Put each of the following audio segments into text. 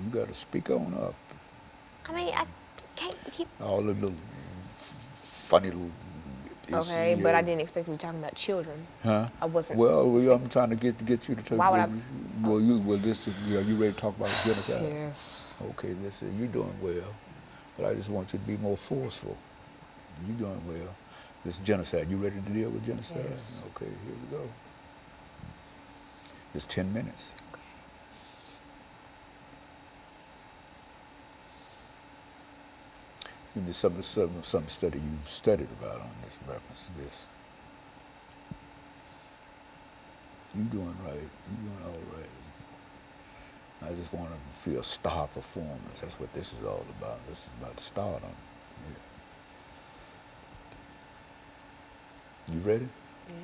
You got to speak on up. I mean, I can't keep... All the little funny little... Okay, but I didn't expect you to be talking about children. Huh? I wasn't... Well, I'm trying to get you to talk... Why would I... Well, are you ready to talk about genocide? Yes. Okay, listen, you're doing well, but I just want you to be more forceful. You're doing well. This genocide, you ready to deal with genocide? Yes. Okay, here we go. It's 10 minutes. Okay. Give me some study you studied about on this reference to this. You doing right. You doing all right. I just want to feel star performance. That's what this is all about. This is about to start on. Yeah. You ready? Yes.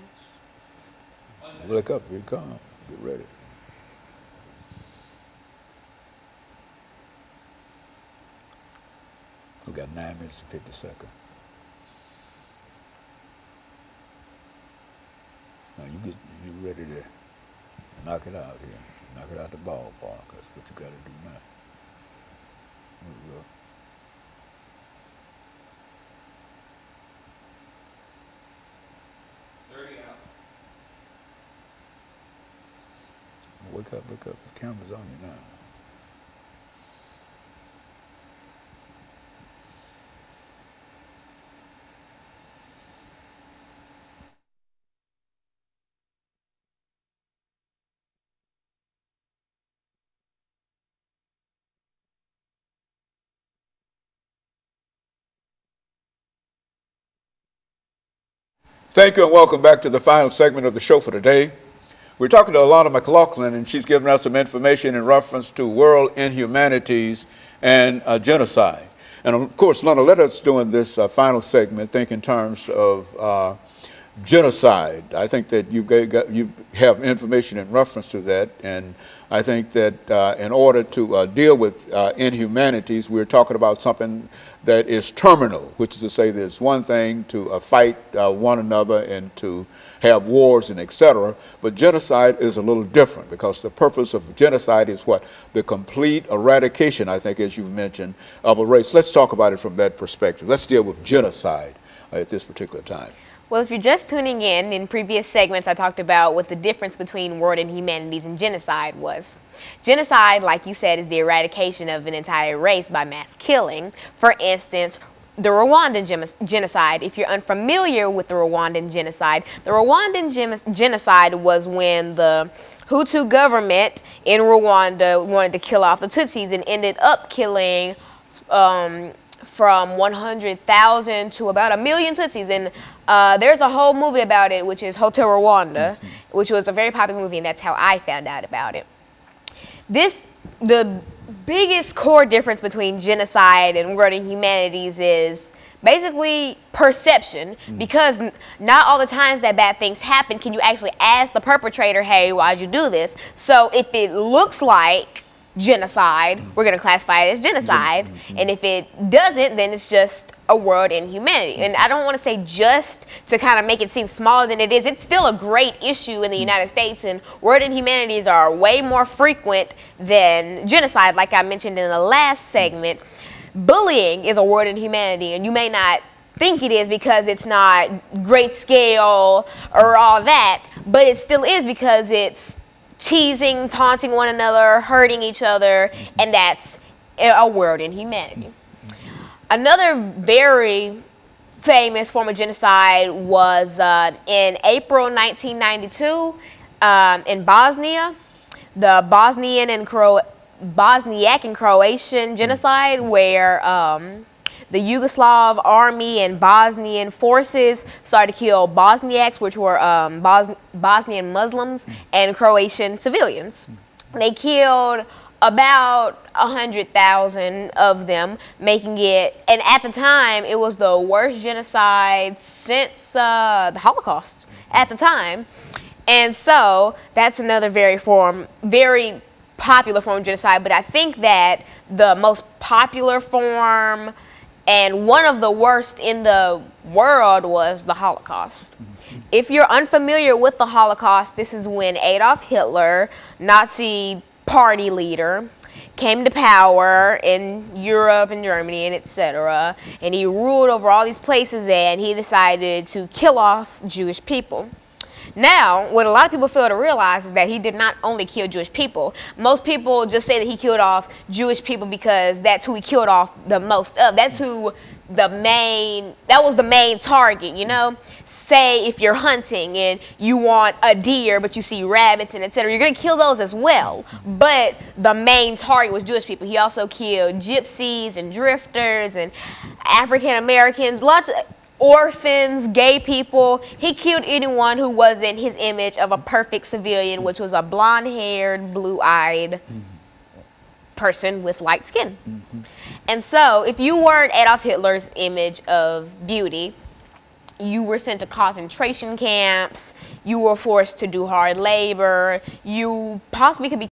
Wake up. Here it comes. Get ready. We got 9 minutes and 50 seconds. Now you ready to knock it out here. Knock it out the ballpark. That's what you got to do now. Here we go. Wake up, wake up. The camera's on you now. Thank you and welcome back to the final segment of the show for today. We're talking to Alana McLaughlin, and she's giving us some information in reference to world inhumanities and genocide. And of course, Lana, let us doing this final segment think in terms of genocide. I think that you have information in reference to that, and I think that in order to deal with inhumanities, we're talking about something that is terminal, which is to say there's one thing to fight one another and to have wars and etc. But genocide is a little different because the purpose of genocide is what? The complete eradication, I think, as you've mentioned, of a race. Let's talk about it from that perspective. Let's deal with genocide at this particular time. Well, if you're just tuning in previous segments I talked about what the difference between world inhumanities and genocide was. Genocide, like you said, is the eradication of an entire race by mass killing. For instance, the Rwandan genocide. If you're unfamiliar with the Rwandan genocide genocide was when the Hutu government in Rwanda wanted to kill off the Tutsis and ended up killing from 100,000 to about 1 million Tutsis. And there's a whole movie about it, which is Hotel Rwanda, which was a very popular movie, and that's how I found out about it. The biggest core difference between genocide and world inhumanities is basically perception, because not all the times that bad things happen can you actually ask the perpetrator, hey, why'd you do this? So if it looks like genocide, we're going to classify it as genocide, and if it doesn't, then it's just a world inhumanity. And I don't want to say just to kind of make it seem smaller than it is. It's still a great issue in the United States, and world inhumanities are way more frequent than genocide. Like I mentioned in the last segment, bullying is a world inhumanity, and you may not think it is because it's not great scale or all that, but it still is because it's teasing, taunting one another, hurting each other, and that's a world inhumanity. Another very famous form of genocide was in April 1992 in Bosnia, the Bosniak and Croatian genocide, where the Yugoslav army and Bosnian forces started to kill Bosniaks, which were Bosnian Muslims, and Croatian civilians. They killed about 100,000 of them, making it, and at the time, it was the worst genocide since the Holocaust at the time. And so that's another very popular form of genocide, but I think that the most popular form and one of the worst in the world was the Holocaust. If you're unfamiliar with the Holocaust, this is when Adolf Hitler, Nazi party leader, came to power in Europe and Germany and etc. And he ruled over all these places, and he decided to kill off Jewish people. Now, what a lot of people fail to realize is that he did not only kill Jewish people. Most people just say that he killed off Jewish people because that's who he killed off the most of. That's who that was the main target, you know? Say if you're hunting and you want a deer, but you see rabbits and etc., you're going to kill those as well. But the main target was Jewish people. He also killed gypsies and drifters and African Americans, lots of orphans, gay people. He killed anyone who wasn't his image of a perfect civilian, which was a blonde-haired, blue-eyed person with light skin. And so if you weren't Adolf Hitler's image of beauty, you were sent to concentration camps, you were forced to do hard labor, you possibly could be